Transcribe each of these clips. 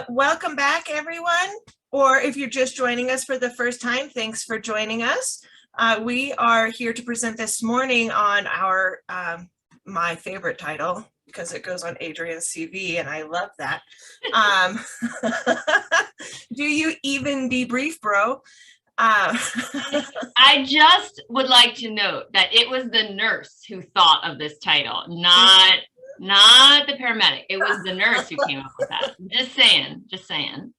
Welcome back, everyone. Or if you're just joining us for the first time, thanks for joining us. We are here to present this morning on our my favorite title, because it goes on Adrienne's CV, and I love that. Do you even debrief, bro? I just would like to note that it was the nurse who thought of this title, not the paramedic. It was the nurse who came up with that. Just saying.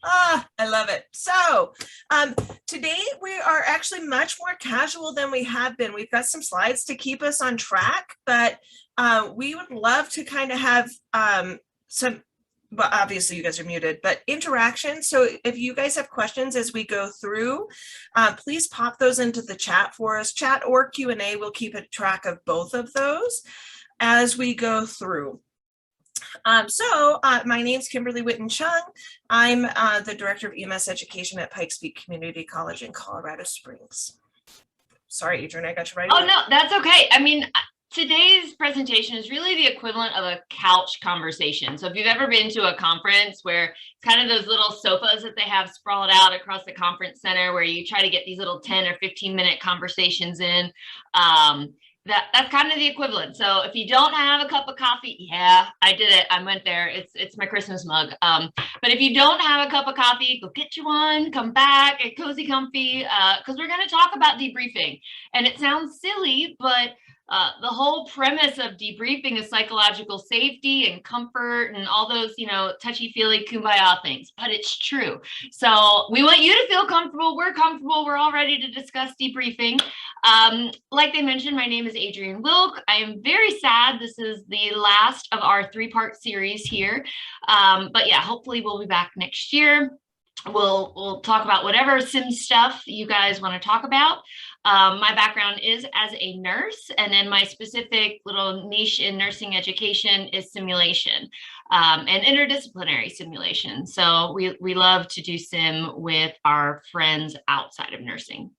I love it. So today we are actually much more casual than we have been. We've got some slides to keep us on track, but we would love to kind of have some, well, obviously you guys are muted, but interaction. So if you guys have questions as we go through, please pop those into the chat for us. Chat or Q&A, we'll keep a track of both of those as we go through. My name's Kimberly Whitten-Chung. I'm the Director of EMS Education at Pikes Peak Community College in Colorado Springs. Sorry, Adrienne, I got you right. Oh, no, that's okay. I mean, today's presentation is really the equivalent of a couch conversation. So if you've ever been to a conference where it's kind of those little sofas that they have sprawled out across the conference center where you try to get these little 10 or 15-minute conversations in, that's kind of the equivalent. So if you don't have a cup of coffee, yeah, I did it. I went there. It's my Christmas mug. But if you don't have a cup of coffee, go get you one, come back, get cozy, comfy, because we're going to talk about debriefing. And it sounds silly, but the whole premise of debriefing is psychological safety and comfort and all those, touchy-feely kumbaya things, but it's true. So we want you to feel comfortable. We're comfortable. We're all ready to discuss debriefing. Like they mentioned, my name is Adrienne Wilk. I am very sad. This is the last of our 3-part series here. But yeah, hopefully we'll be back next year. We'll talk about whatever sim stuff you guys want to talk about. My background is as a nurse, and then my specific little niche in nursing education is simulation and interdisciplinary simulation. So we love to do sim with our friends outside of nursing.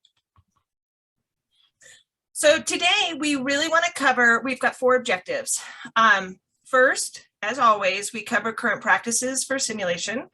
So today we really want to cover, we've got 4 objectives. First, as always, we cover current practices for simulation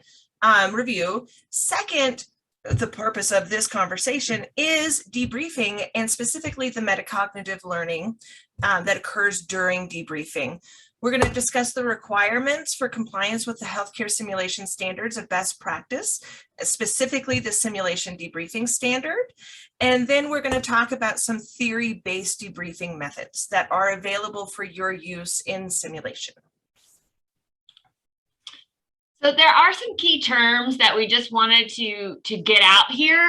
review. Second, the purpose of this conversation is debriefing, and specifically the metacognitive learning that occurs during debriefing. We're going to discuss the requirements for compliance with the healthcare simulation standards of best practice, specifically the simulation debriefing standard. And then we're going to talk about some theory-based debriefing methods that are available for your use in simulation. So there are some key terms that we just wanted to get out here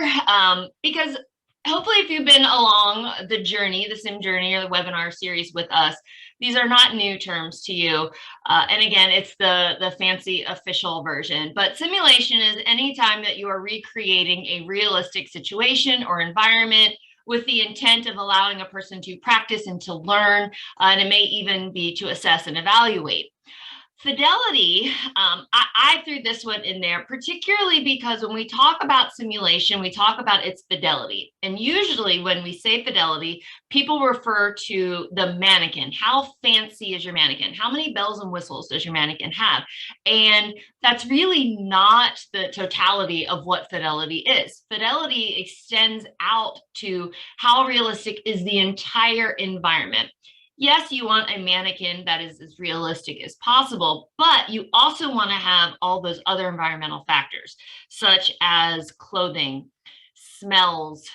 because hopefully if you've been along the journey, the sim journey or the webinar series with us, these are not new terms to you. And again, it's the fancy official version, but simulation is any time that you are recreating a realistic situation or environment with the intent of allowing a person to practice and to learn, and it may even be to assess and evaluate. Fidelity, I threw this one in there, particularly because when we talk about simulation, we talk about its fidelity. And usually when we say fidelity, people refer to the mannequin. How fancy is your mannequin? How many bells and whistles does your mannequin have? And that's really not the totality of what fidelity is. Fidelity extends out to how realistic is the entire environment. Yes, you want a mannequin that is as realistic as possible, but you also want to have all those other environmental factors, such as clothing, smells,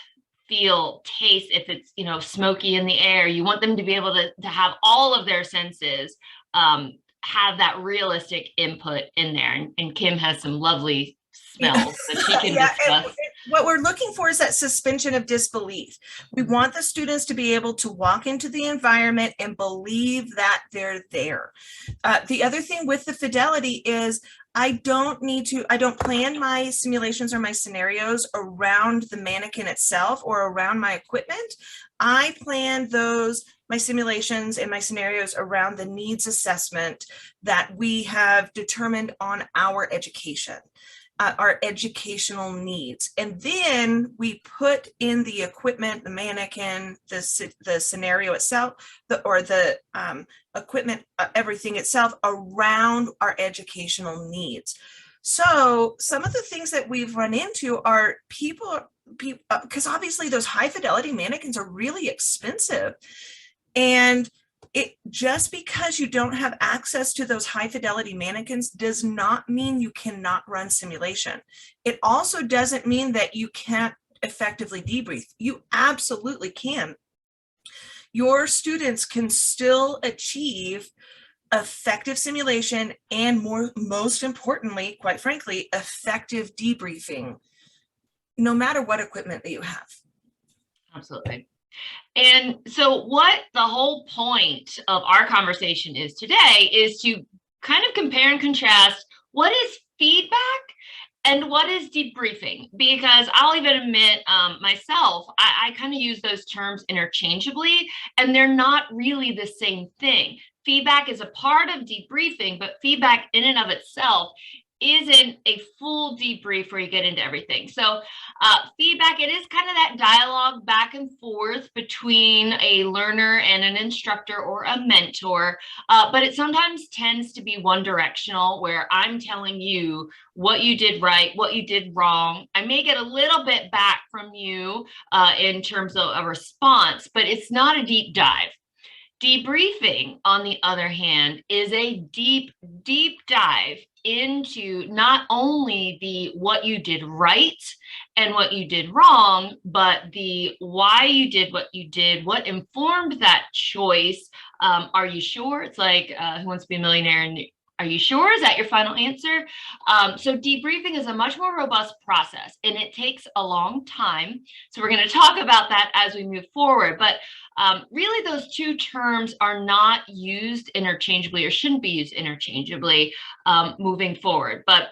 feel, taste. If it's, smoky in the air, you want them to be able to have all of their senses, have that realistic input in there. And Kim has some lovely smells that she can discuss. What we're looking for is that suspension of disbelief. We want the students to be able to walk into the environment and believe that they're there. The other thing with the fidelity is I don't plan my simulations or my scenarios around the mannequin itself or around my equipment. I plan my simulations and my scenarios around the needs assessment that we have determined on our education. our educational needs. And then we put in the equipment, the mannequin, the scenario itself, the equipment, everything itself around our educational needs. So some of the things that we've run into are people, because obviously those high fidelity mannequins are really expensive. And it just because you don't have access to those high fidelity mannequins does not mean you cannot run simulation. It also doesn't mean that you can't effectively debrief. You absolutely can. Your students can still achieve effective simulation and most importantly, quite frankly, effective debriefing, no matter what equipment that you have. Absolutely. And so what the whole point of our conversation is today is to kind of compare and contrast what is feedback and what is debriefing, because I'll even admit myself, I kind of use those terms interchangeably, and they're not really the same thing. Feedback is a part of debriefing, but feedback in and of itself isn't a full debrief where you get into everything. So feedback, it is kind of that dialogue back and forth between a learner and an instructor or a mentor, but it sometimes tends to be one directional where I'm telling you what you did right, what you did wrong. I may get a little bit back from you in terms of a response, but it's not a deep dive. Debriefing, on the other hand, is a deep, deep dive into not only the what you did right and what you did wrong, but the why you did what you did, what informed that choice. Are you sure? It's like Who Wants to Be a Millionaire? And are you sure? Is that your final answer? So debriefing is a much more robust process, and it takes a long time. So we're going to talk about that as we move forward. But really, those two terms are not used interchangeably or shouldn't be used interchangeably moving forward. But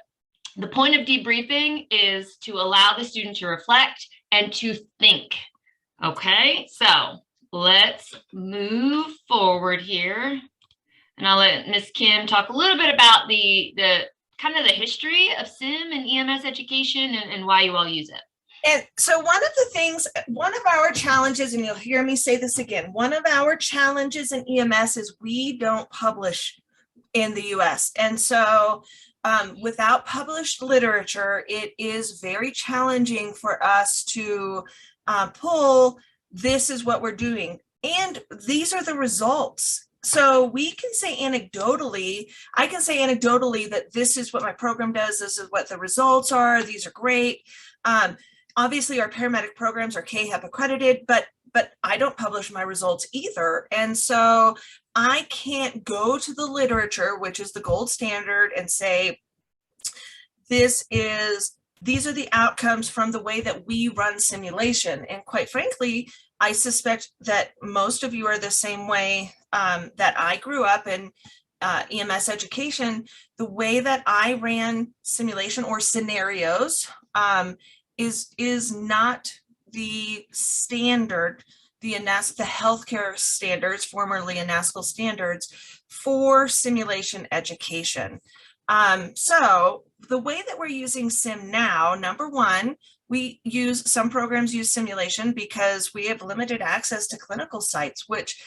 the point of debriefing is to allow the student to reflect and to think. Okay, so let's move forward here. And I'll let Ms. Kim talk a little bit about the kind of the history of Sim and EMS education and why you all use it. And so one of the things, one of our challenges, and you'll hear me say this again, one of our challenges in EMS is we don't publish in the US. And so without published literature, it is very challenging for us to pull, this is what we're doing. And these are the results. So we can say anecdotally, I can say anecdotally that this is what my program does, this is what the results are, these are great. Obviously our paramedic programs are KHEP accredited, but I don't publish my results either. And so I can't go to the literature, which is the gold standard, and say, these are the outcomes from the way that we run simulation. And quite frankly, I suspect that most of you are the same way that I grew up in EMS education. The way that I ran simulation or scenarios is not the standard, the healthcare standards, formerly ANASCL standards, for simulation education. So the way that we're using Sim now, number one, some programs use simulation because we have limited access to clinical sites, which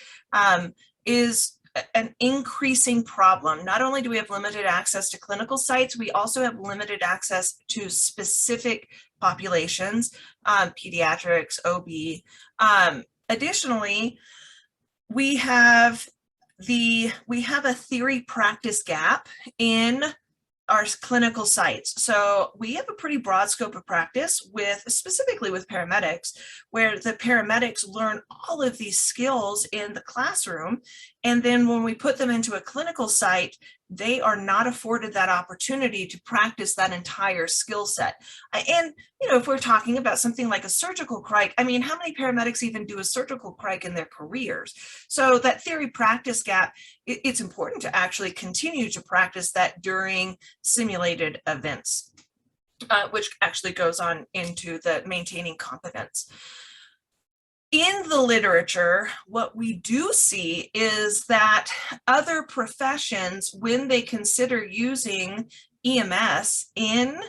is an increasing problem. Not only do we have limited access to clinical sites, we also have limited access to specific populations, pediatrics, OB. Additionally, we have a theory practice gap in our clinical sites. So we have a pretty broad scope of practice specifically with paramedics, where the paramedics learn all of these skills in the classroom. And then when we put them into a clinical site, they are not afforded that opportunity to practice that entire skill set. And, if we're talking about something like a surgical crike, I mean, how many paramedics even do a surgical crike in their careers? So that theory practice gap, it's important to actually continue to practice that during simulated events, which actually goes on into the maintaining competence. In the literature, what we do see is that other professions, when they consider using EMS in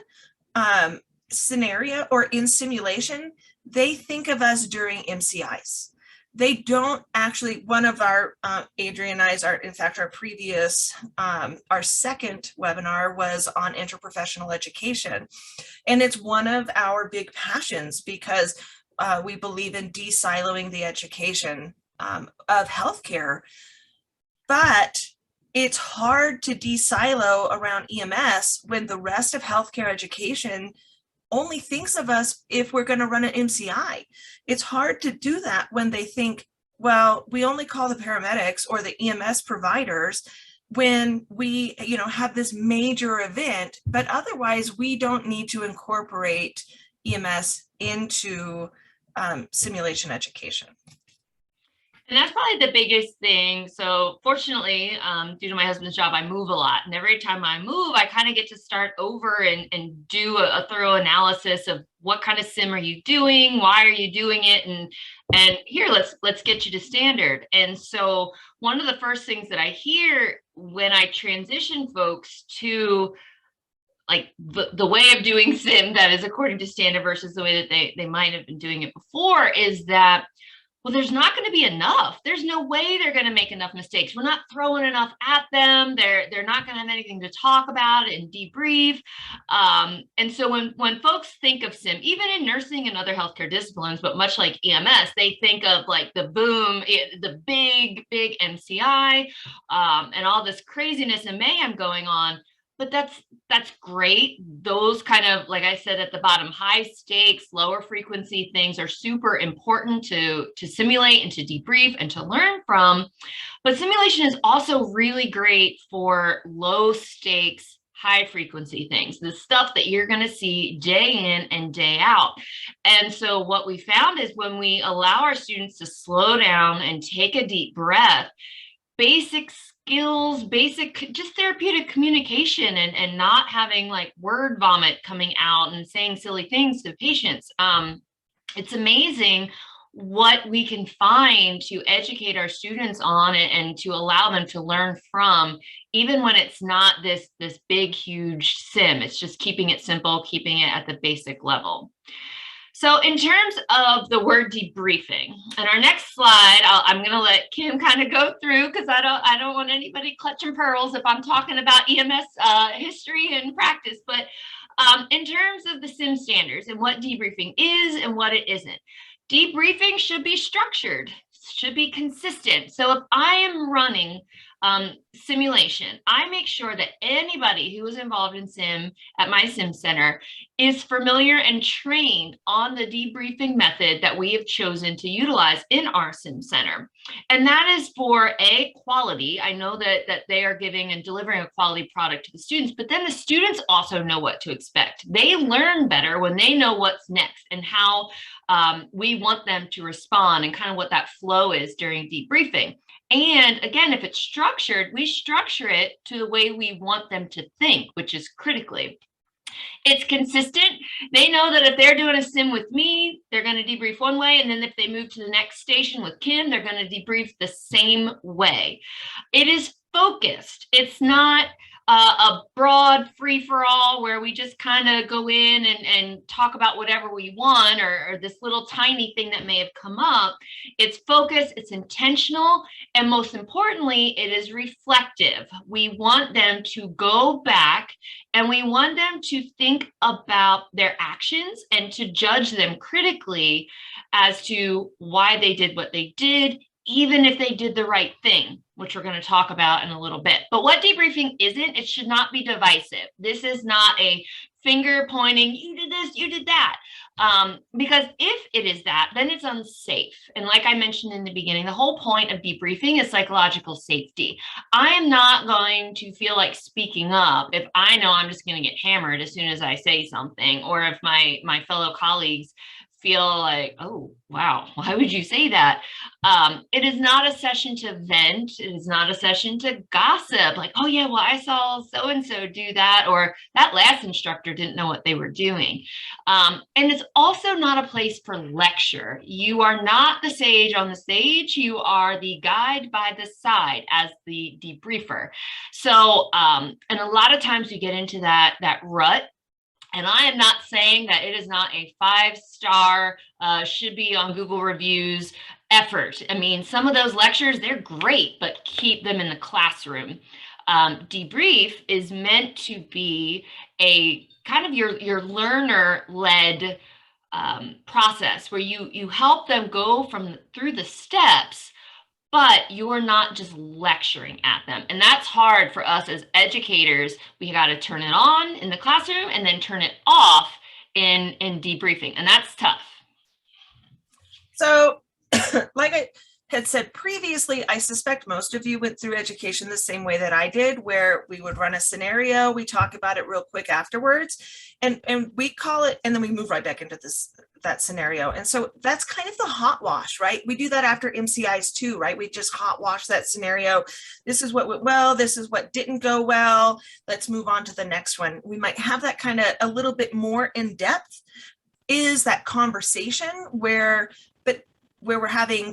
scenario or in simulation, they think of us during MCIs. They don't actually, one of our, Adrienne and I's, in fact, our previous, our second webinar was on interprofessional education. And it's one of our big passions because we believe in de-siloing the education of healthcare. But it's hard to de-silo around EMS when the rest of healthcare education only thinks of us if we're going to run an MCI. It's hard to do that when they think, well, we only call the paramedics or the EMS providers when we, have this major event, but otherwise we don't need to incorporate EMS into simulation education. And that's probably the biggest thing. So fortunately, due to my husband's job, I move a lot. And every time I move, I kind of get to start over and do a thorough analysis of what kind of sim are you doing? Why are you doing it? And here, let's get you to standard. And so one of the first things that I hear when I transition folks to like the way of doing sim that is according to standard versus the way that they might have been doing it before is that, well, there's not going to be enough. There's no way they're going to make enough mistakes. We're not throwing enough at them. They're not going to have anything to talk about and debrief. And so when folks think of sim, even in nursing and other healthcare disciplines, but much like EMS, they think of like the boom, the big MCI, and all this craziness and mayhem going on. But that's great. Those kind of, like I said at the bottom, high stakes, lower frequency things are super important to simulate and to debrief and to learn from. But simulation is also really great for low stakes, high frequency things, the stuff that you're going to see day in and day out. And so what we found is when we allow our students to slow down and take a deep breath, basic skills, basic just therapeutic communication and not having like word vomit coming out and saying silly things to patients. It's amazing what we can find to educate our students on and to allow them to learn from, even when it's not this big, huge sim. It's just keeping it simple, keeping it at the basic level. So in terms of the word debriefing, and our next slide, I'm going to let Kim kind of go through because I don't want anybody clutching pearls if I'm talking about EMS history and practice. But in terms of the sim standards and what debriefing is and what it isn't, debriefing should be structured, should be consistent. So if I am running simulation, I make sure that anybody who is involved in sim at my sim center is familiar and trained on the debriefing method that we have chosen to utilize in our sim center. And that is for quality. I know that they are giving and delivering a quality product to the students, but then the students also know what to expect. They learn better when they know what's next and how we want them to respond and kind of what that flow is during debriefing. And again, if it's structured, we structure it to the way we want them to think, which is critically. It's consistent. They know that if they're doing a sim with me, they're going to debrief one way. And then if they move to the next station with Kim, they're going to debrief the same way. It is focused. It's not a broad free-for-all where we just kind of go in and talk about whatever we want or this little tiny thing that may have come up. It's focused, it's intentional, and most importantly, it is reflective. We want them to go back and we want them to think about their actions and to judge them critically as to why they did what they did, even if they did the right thing, which we're going to talk about in a little bit. But what debriefing isn't, it should not be divisive. This is not a finger pointing, you did this, you did that. Because if it is that, then it's unsafe. And like I mentioned in the beginning, the whole point of debriefing is psychological safety. I am not going to feel like speaking up if I know I'm just going to get hammered as soon as I say something, or if my fellow colleagues feel like, oh, wow, why would you say that? It is not a session to vent. It is not a session to gossip. Like, oh yeah, well, I saw so-and-so do that, or that last instructor didn't know what they were doing. And it's also not a place for lecture. You are not the sage on the stage. You are the guide by the side as the debriefer. So, and a lot of times we get into that rut And I am not saying that it is not a 5-star, should be on Google reviews effort. I mean, some of those lectures, they're great, but keep them in the classroom. Debrief is meant to be a kind of your learner-led process where you help them go through the steps, but you're not just lecturing at them. And that's hard for us as educators. We got to turn it on in the classroom and then turn it off in debriefing. And that's tough. So like I had said previously, I suspect most of you went through education the same way that I did, where we would run a scenario, we talk about it real quick afterwards, and we call it, and then we move right back into that scenario. And so that's kind of the hot wash, right? We do that after MCIs too, right? We just hot wash that scenario. This is what went well, this is what didn't go well. Let's move on to the next one. We might have that kind of a little bit more in depth, is that conversation where we're having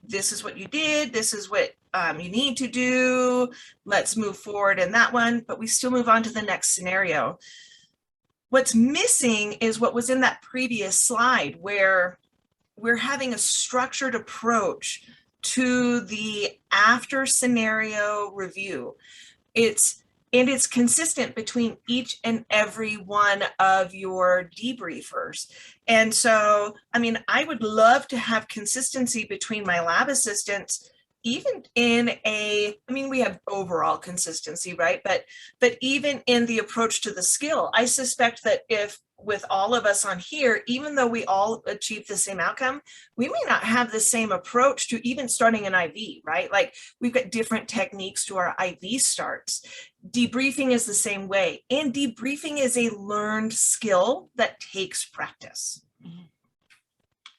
this is what you did, this is what you need to do, let's move forward in that one, but we still move on to the next scenario. What's missing is what was in that previous slide, where we're having a structured approach to the after scenario review. It's consistent between each and every one of your debriefers. And so, I mean, I would love to have consistency between my lab assistants, even we have overall consistency, right? But even in the approach to the skill, I suspect that if with all of us on here, even though we all achieve the same outcome, we may not have the same approach to even starting an IV, right? Like we've got different techniques to our IV starts. Debriefing is the same way. And debriefing is a learned skill that takes practice.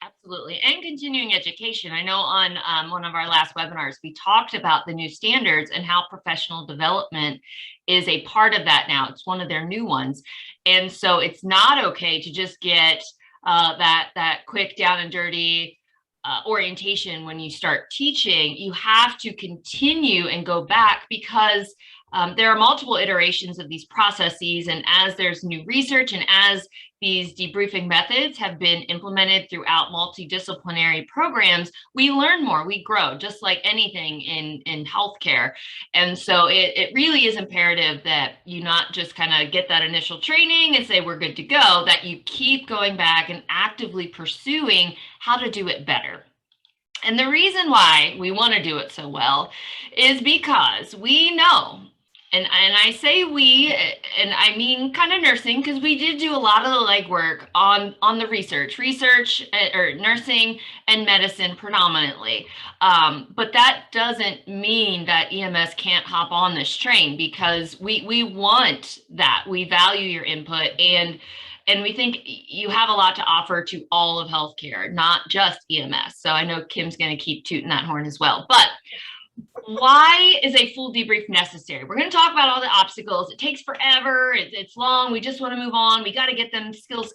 Absolutely. And continuing education. I know on one of our last webinars, we talked about the new standards and how professional development is a part of that now. It's one of their new ones. And so it's not okay to just get that quick down and dirty orientation when you start teaching. You have to continue and go back, because there are multiple iterations of these processes. And as there's new research and as these debriefing methods have been implemented throughout multidisciplinary programs, we learn more, we grow, just like anything in healthcare. And so it really is imperative that you not just kind of get that initial training and say we're good to go, that you keep going back and actively pursuing how to do it better. And the reason why we want to do it so well is because we know, and I say we, and I mean kind of nursing, because we did do a lot of the legwork on the research or nursing and medicine predominantly. But that doesn't mean that EMS can't hop on this train, because we want that. We value your input, and we think you have a lot to offer to all of healthcare, not just EMS. So I know Kim's going to keep tooting that horn as well. But why is a full debrief necessary? We're going to talk about all the obstacles. It takes forever. It's long. We just want to move on. We got to get them skills.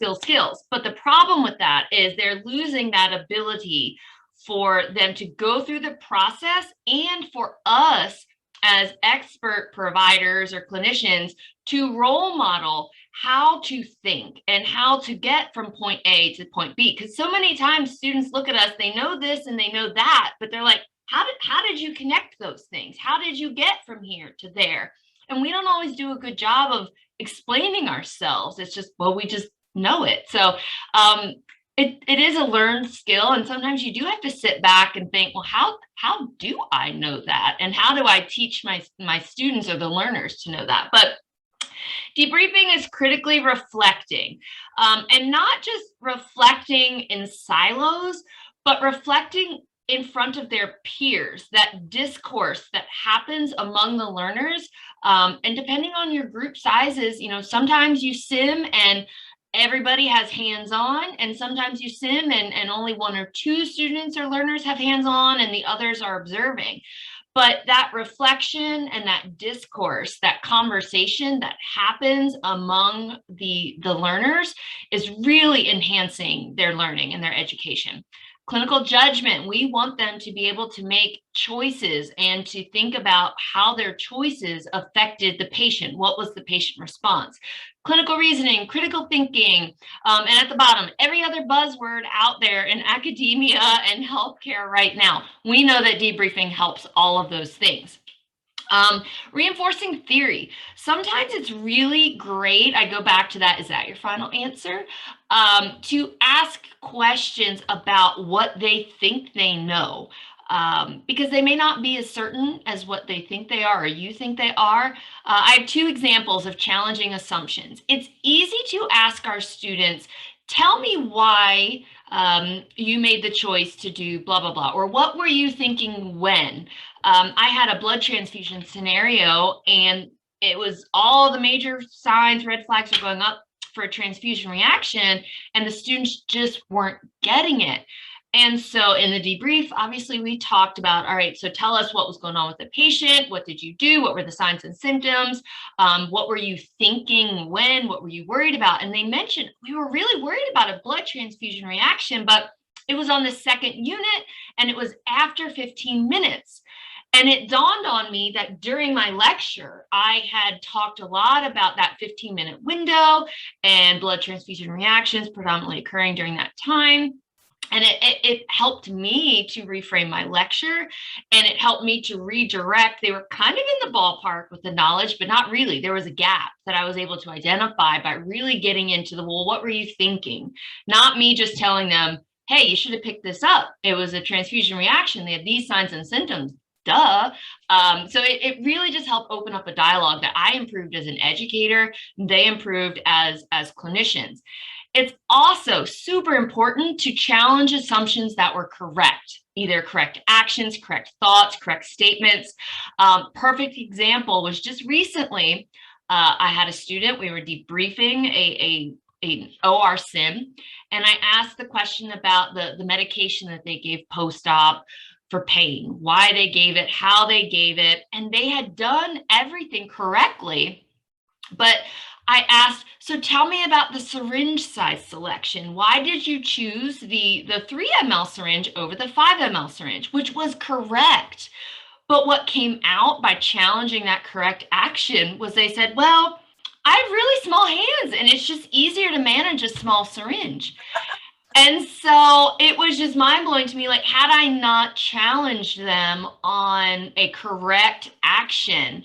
But the problem with that is they're losing that ability for them to go through the process, and for us as expert providers or clinicians to role model how to think and how to get from point A to point B. Because so many times students look at us, they know this and they know that, but they're like, how did you connect those things? How did you get from here to there? And we don't always do a good job of explaining ourselves. It's just, well, we just know it. So it is a learned skill. And sometimes you do have to sit back and think, well, how do I know that? And how do I teach my students or the learners to know that? But debriefing is critically reflecting, and not just reflecting in silos, but reflecting in front of their peers, that discourse that happens among the learners. And depending on your group sizes, sometimes you sim and everybody has hands-on, and sometimes you sim and only 1 or 2 students or learners have hands-on and the others are observing. But that reflection and that discourse, that conversation that happens among the learners is really enhancing their learning and their education. Clinical judgment, we want them to be able to make choices and to think about how their choices affected the patient. What was the patient response? Clinical reasoning, critical thinking, and at the bottom, every other buzzword out there in academia and healthcare right now. We know that debriefing helps all of those things. Reinforcing theory. Sometimes it's really great. I go back to that. Is that your final answer? To ask questions about what they think they know. Because they may not be as certain as what they think they are or you think they are. I have two examples of challenging assumptions. It's easy to ask our students, tell me why you made the choice to do blah, blah, blah, or what were you thinking when? I had a blood transfusion scenario and it was all the major signs, red flags are going up for a transfusion reaction, and the students just weren't getting it. And so in the debrief, obviously we talked about, all right, so tell us what was going on with the patient. What did you do? What were the signs and symptoms? What were you thinking when? What were you worried about? And they mentioned, we were really worried about a blood transfusion reaction, but it was on the second unit and it was after 15 minutes. And it dawned on me that during my lecture, I had talked a lot about that 15-minute window and blood transfusion reactions predominantly occurring during that time. And it helped me to reframe my lecture, and it helped me to redirect. They were kind of in the ballpark with the knowledge, but not really. There was a gap that I was able to identify by really getting into the, well, what were you thinking? Not me just telling them, hey, you should have picked this up. It was a transfusion reaction. They had these signs and symptoms. Duh. So it really just helped open up a dialogue that I improved as an educator. They improved as clinicians. It's also super important to challenge assumptions that were correct, either correct actions, correct thoughts, correct statements. Perfect example was just recently, I had a student, we were debriefing an OR sim, and I asked the question about the medication that they gave post-op for pain, why they gave it, how they gave it, and they had done everything correctly, but I asked, so tell me about the syringe size selection. Why did you choose the 3 ml syringe over the 5 ml syringe, which was correct? But what came out by challenging that correct action was they said, well, I have really small hands and it's just easier to manage a small syringe. And so it was just mind-blowing to me, like, had I not challenged them on a correct action,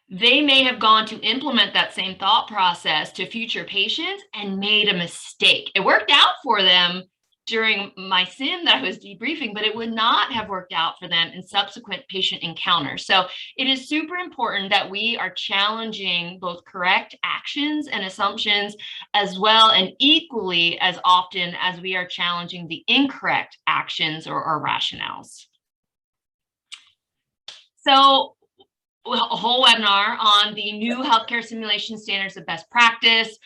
they may have gone to implement that same thought process to future patients and made a mistake. It worked out for them during my sim that I was debriefing, but it would not have worked out for them in subsequent patient encounters. So it is super important that we are challenging both correct actions and assumptions as well, and equally as often as we are challenging the incorrect actions or rationales. So a whole webinar on the new healthcare simulation standards of best practice.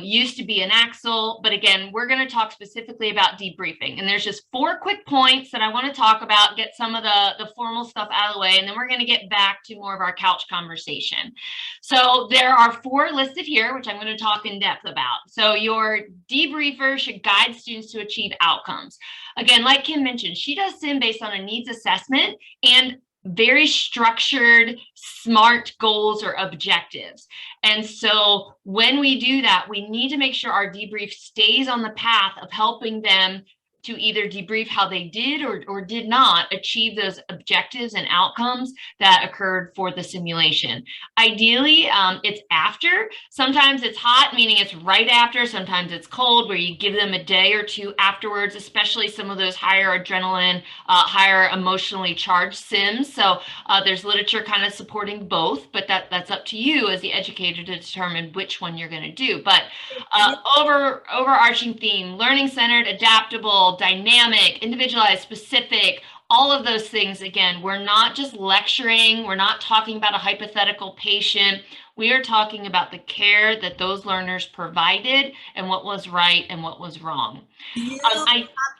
Used to be an Axel, but again, we're going to talk specifically about debriefing. And there's just 4 quick points that I want to talk about, get some of the formal stuff out of the way, and then we're going to get back to more of our couch conversation. So there are 4 listed here, which I'm going to talk in depth about. So your debriefer should guide students to achieve outcomes. Again, like Kim mentioned, she does sim based on a needs assessment and very structured, smart goals or objectives. And so when we do that, we need to make sure our debrief stays on the path of helping them to either debrief how they did or did not achieve those objectives and outcomes that occurred for the simulation. Ideally, it's after. Sometimes it's hot, meaning it's right after. Sometimes it's cold, where you give them a day or 2 afterwards, especially some of those higher adrenaline, higher emotionally charged sims. So there's literature kind of supporting both, but that's up to you as the educator to determine which one you're going to do. But overarching theme, learning-centered, adaptable, dynamic, individualized, specific, all of those things. Again, we're not just lecturing. We're not talking about a hypothetical patient. We are talking about the care that those learners provided and what was right and what was wrong.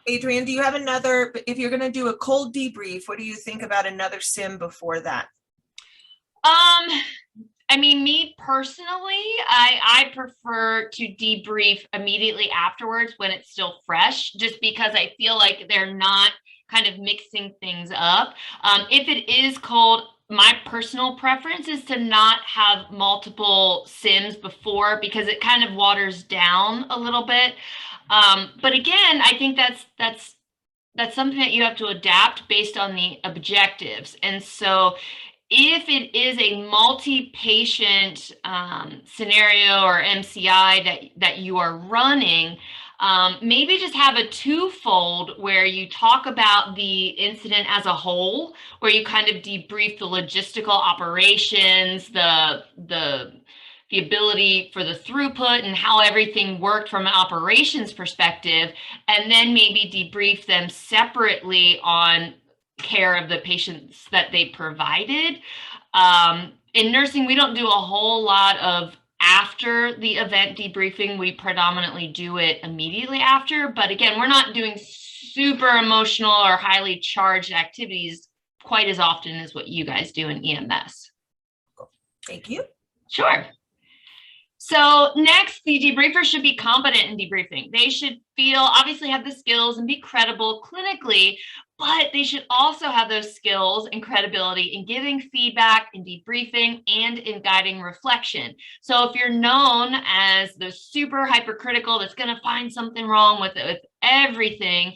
Adrienne, do you have another, if you're going to do a cold debrief, what do you think about another sim before that? I mean, me personally, I prefer to debrief immediately afterwards when it's still fresh, just because I feel like they're not kind of mixing things up. If it is cold, my personal preference is to not have multiple sims before, because it kind of waters down a little bit. But again, I think that's something that you have to adapt based on the objectives. And so if it is a multi-patient scenario or MCI that you are running, maybe just have a twofold where you talk about the incident as a whole, where you kind of debrief the logistical operations, the ability for the throughput and how everything worked from an operations perspective, and then maybe debrief them separately on care of the patients that they provided. In nursing, we don't do a whole lot of after the event debriefing. We predominantly do it immediately after, but again, we're not doing super emotional or highly charged activities quite as often as what you guys do in EMS. Thank you. Sure. So next, the debriefer should be competent in debriefing. They should obviously have the skills and be credible clinically, but they should also have those skills and credibility in giving feedback, in debriefing, and in guiding reflection. So if you're known as the super hypercritical that's going to find something wrong with everything,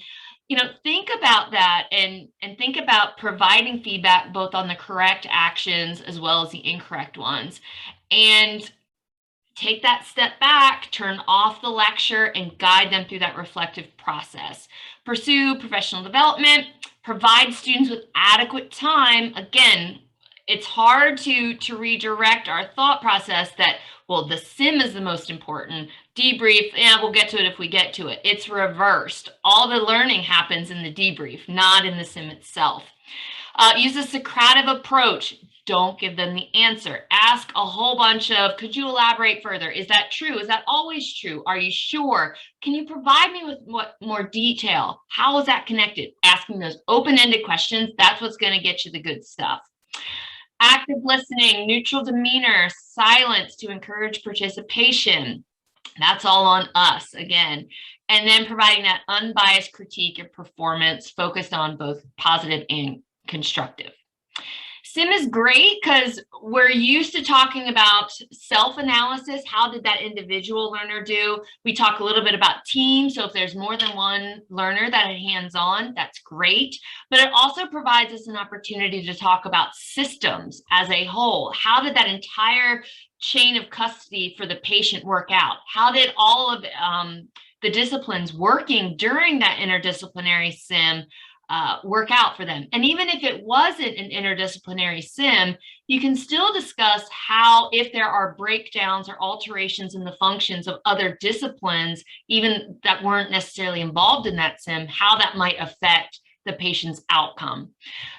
think about that and think about providing feedback both on the correct actions as well as the incorrect ones. And take that step back, turn off the lecture, and guide them through that reflective process. Pursue professional development, provide students with adequate time. Again, it's hard to redirect our thought process that, well, the sim is the most important. Debrief, we'll get to it if we get to it. It's reversed. All the learning happens in the debrief, not in the sim itself. Use a Socrative approach. Don't give them the answer. Ask a whole bunch of, could you elaborate further? Is that true? Is that always true? Are you sure? Can you provide me with more detail? How is that connected? Asking those open-ended questions, that's what's going to get you the good stuff. Active listening, neutral demeanor, silence to encourage participation. That's all on us again. And then providing that unbiased critique of performance focused on both positive and constructive. Sim is great because we're used to talking about self-analysis. How did that individual learner do? We talk a little bit about team. So if there's more than one learner that had hands-on, that's great. But it also provides us an opportunity to talk about systems as a whole. How did that entire chain of custody for the patient work out? How did all of the disciplines working during that interdisciplinary sim work out for them? And even if it wasn't an interdisciplinary sim, you can still discuss how, if there are breakdowns or alterations in the functions of other disciplines, even that weren't necessarily involved in that sim, how that might affect the patient's outcome.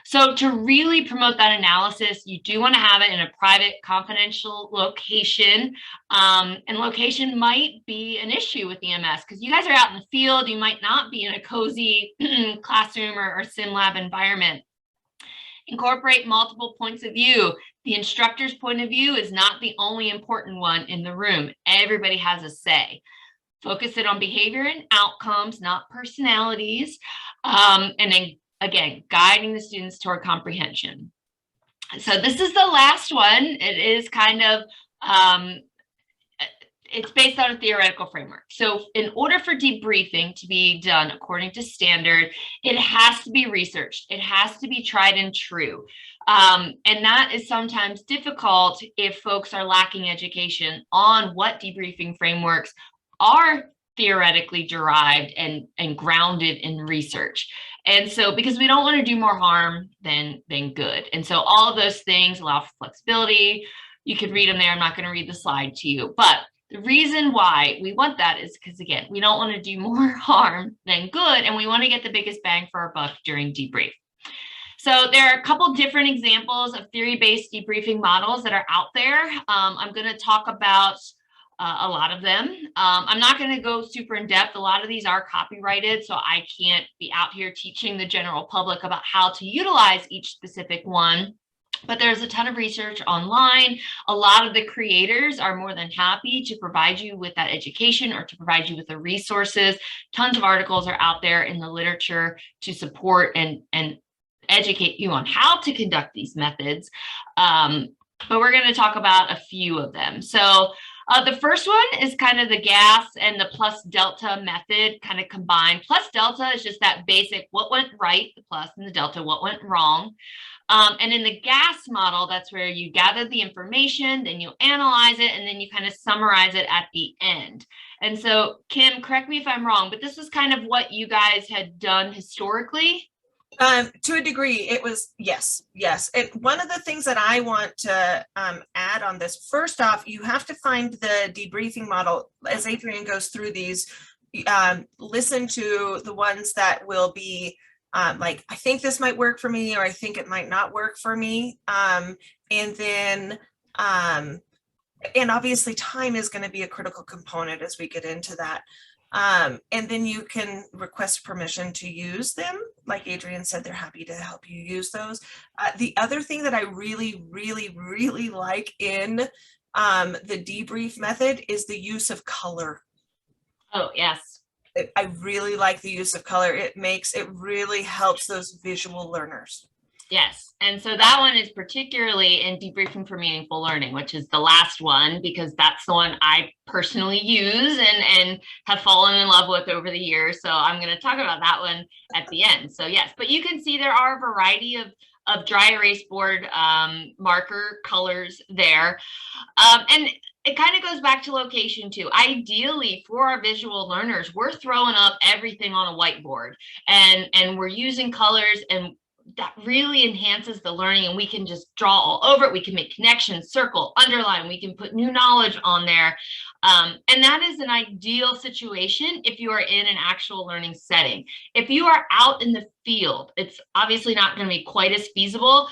So to really promote that analysis, you do want to have it in a private, confidential location. And location might be an issue with EMS because you guys are out in the field. You might not be in a cozy classroom or sim lab environment. Incorporate multiple points of view. The instructor's point of view is not the only important one in the room. Everybody has a say. Focus it on behavior and outcomes, not personalities. And then, again, guiding the students toward comprehension. So this is the last one. It is kind of, it's based on a theoretical framework. So in order for debriefing to be done according to standard, it has to be researched. It has to be tried and true. And that is sometimes difficult if folks are lacking education on what debriefing frameworks are theoretically derived and grounded in research. And so, because we don't want to do more harm than good. And so all of those things allow for flexibility. You can read them there. I'm not going to read the slide to you, but the reason why we want that is because, again, we don't want to do more harm than good, and we want to get the biggest bang for our buck during debrief. So there are a couple different examples of theory-based debriefing models that are out there. I'm going to talk about a lot of them. I'm not going to go super in depth. A lot of these are copyrighted, so I can't be out here teaching the general public about how to utilize each specific one. But there's a ton of research online. A lot of the creators are more than happy to provide you with that education or to provide you with the resources. Tons of articles are out there in the literature to support and educate you on how to conduct these methods. But we're going to talk about a few of them. So the first one is kind of the gas and the plus delta method kind of combined. Plus delta is just that basic what went right, the plus, and the delta, what went wrong. And in the gas model, that's where you gather the information, then you analyze it, and then you kind of summarize it at the end. And so, Kim, correct me if I'm wrong, but this was kind of what you guys had done historically. To a degree, it was, yes. And one of the things that I want to add on this, first off, you have to find the debriefing model as Adrienne goes through these. Listen to the ones that will be like, I think this might work for me, or I think it might not work for me. And then, and obviously time is going to be a critical component as we get into that. And then you can request permission to use them. Like Adrienne said, they're happy to help you use those. The other thing that I really like in the debrief method is the use of color. Oh, yes. I really like the use of color. It really helps those visual learners. Yes. And so that one is particularly in Debriefing for Meaningful Learning, which is the last one, because that's the one I personally use and have fallen in love with over the years. So I'm going to talk about that one at the end. So yes, but you can see there are a variety of dry erase board marker colors there. And it kind of goes back to location too. Ideally, for our visual learners, we're throwing up everything on a whiteboard and we're using colors, and that really enhances the learning, and we can just draw all over it. We can make connections, circle, underline, we can put new knowledge on there. And that is an ideal situation if you are in an actual learning setting. If you are out in the field, it's obviously not going to be quite as feasible.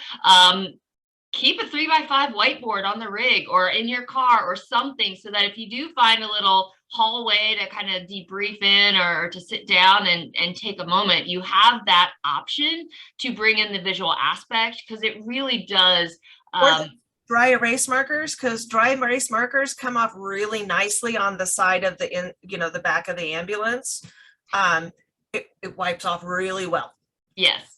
Keep a 3x5 whiteboard on the rig or in your car or something, so that if you do find a little hallway to kind of debrief in or to sit down and take a moment, you have that option to bring in the visual aspect, because it really does. Or dry erase markers, because dry erase markers come off really nicely on the side of the back of the ambulance. It wipes off really well. Yes.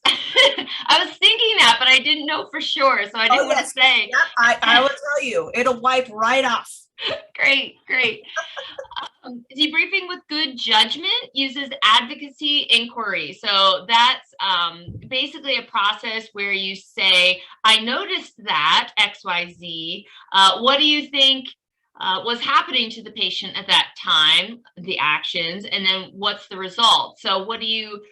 I was thinking that, but I didn't know for sure, so I didn't want to say. Yep, I will tell you, it'll wipe right off. Great. Debriefing with good judgment uses advocacy inquiry. So that's basically a process where you say, I noticed that XYZ. What do you think was happening to the patient at that time, the actions, and then what's the result? So what do you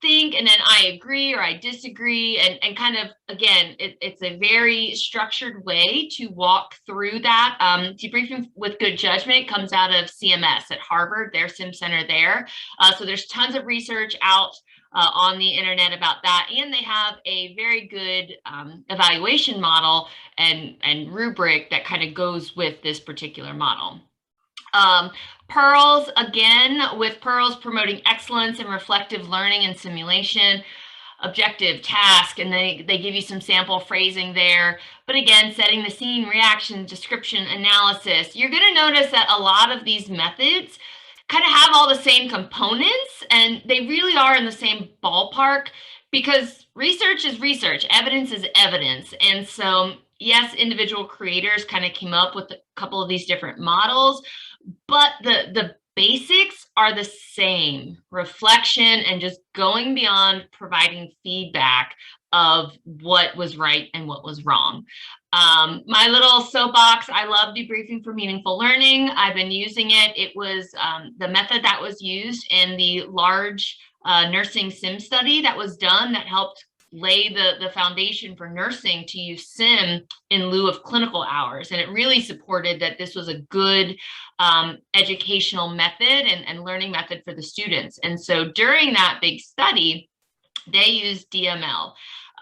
think, and then I agree or I disagree, and kind of, again, it's a very structured way to walk through that. Debriefing with good judgment comes out of CMS at Harvard, their Sim Center there. So there's tons of research out on the internet about that, and they have a very good evaluation model and rubric that kind of goes with this particular model. Pearls, again, with Pearls promoting excellence in reflective learning and simulation, objective, task, and they give you some sample phrasing there. But again, setting the scene, reaction, description, analysis. You're going to notice that a lot of these methods kind of have all the same components, and they really are in the same ballpark, because research is research, evidence is evidence. And so, yes, individual creators kind of came up with a couple of these different models, but the basics are the same: reflection and just going beyond providing feedback of what was right and what was wrong. My little soapbox, I love Debriefing for Meaningful Learning. I've been using it. It was the method that was used in the large nursing sim study that was done that helped lay the foundation for nursing to use sim in lieu of clinical hours. And it really supported that this was a good educational method and learning method for the students. And so during that big study, they used DML.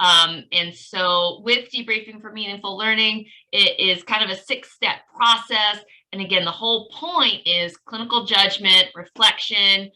And so with Debriefing for Meaningful Learning, it is kind of a 6-step process. And again, the whole point is clinical judgment, reflection,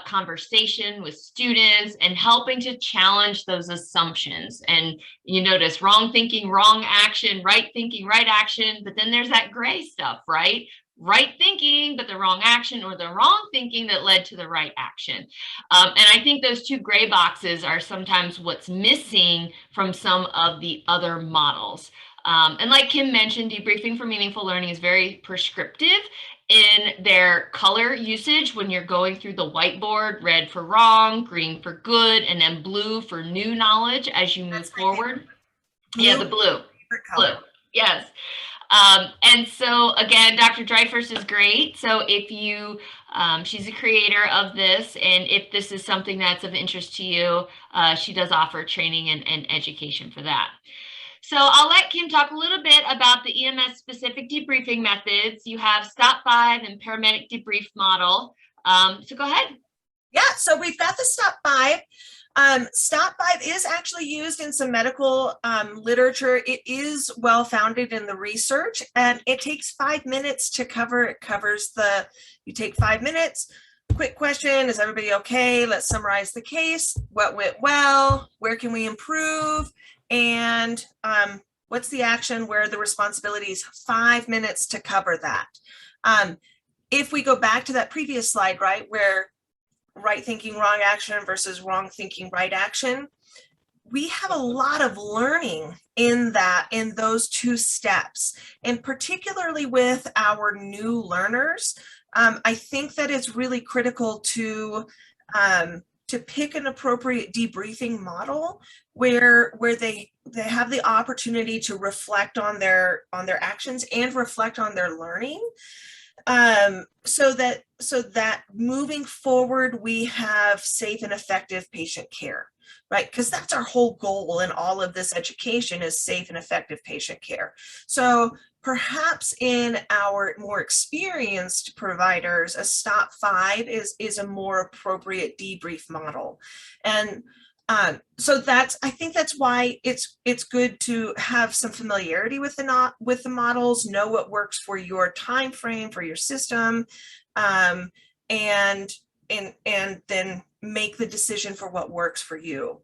conversation with students and helping to challenge those assumptions. And you notice wrong thinking, wrong action, right thinking, right action, but then there's that gray stuff, right? Right thinking, but the wrong action, or the wrong thinking that led to the right action. And I think those two gray boxes are sometimes what's missing from some of the other models. And like Kim mentioned, Debriefing for Meaningful Learning is very prescriptive in their color usage when you're going through the whiteboard: red for wrong, green for good, and then blue for new knowledge as you move forward. Yeah, the blue. Blue. Yes. And so again, Dr. Dreyfus is great. So if you, she's a creator of this, and if this is something that's of interest to you, she does offer training and education for that. So I'll let Kim talk a little bit about the EMS specific debriefing methods. You have Stop 5 and paramedic debrief model. So go ahead. Yeah, so we've got the Stop 5. Stop 5 is actually used in some medical literature. It is well founded in the research, and it takes 5 minutes to cover. It covers you take 5 minutes, quick question, is everybody okay? Let's summarize the case. What went well? Where can we improve? And what's the action? Where are the responsibilities? 5 minutes to cover that. If we go back to that previous slide, right, where right thinking, wrong action versus wrong thinking, right action, we have a lot of learning in those two steps, and particularly with our new learners. I think that it's really critical to pick an appropriate debriefing model where they have the opportunity to reflect on their actions and reflect on their learning. So that moving forward, we have safe and effective patient care, right? Because that's our whole goal in all of this education, is safe and effective patient care. So perhaps in our more experienced providers, a Stop 5 is a more appropriate debrief model. And so I think that's why it's good to have some familiarity with the models, know what works for your time frame, for your system, and then make the decision for what works for you.